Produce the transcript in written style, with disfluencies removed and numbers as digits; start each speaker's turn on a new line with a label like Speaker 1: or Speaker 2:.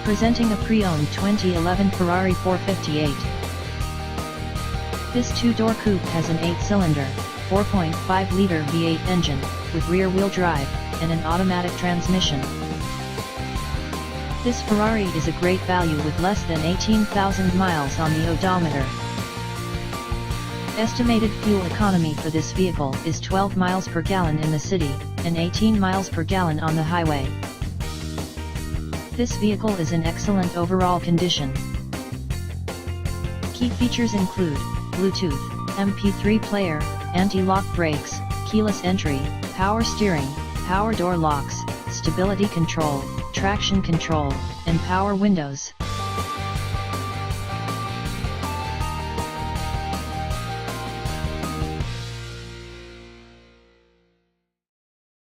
Speaker 1: Presenting a pre-owned 2011 Ferrari 458. This two-door coupe has an 8-cylinder, 4.5-liter V8 engine, with rear-wheel drive, and an automatic transmission. This Ferrari is a great value with less than 18,000 miles on the odometer. Estimated fuel economy for this vehicle is 12 miles per gallon in the city, and 18 miles per gallon on the highway. This vehicle is in excellent overall condition. Key features include Bluetooth, MP3 player, anti-lock brakes, keyless entry, power steering, power door locks, stability control, traction control, and power windows.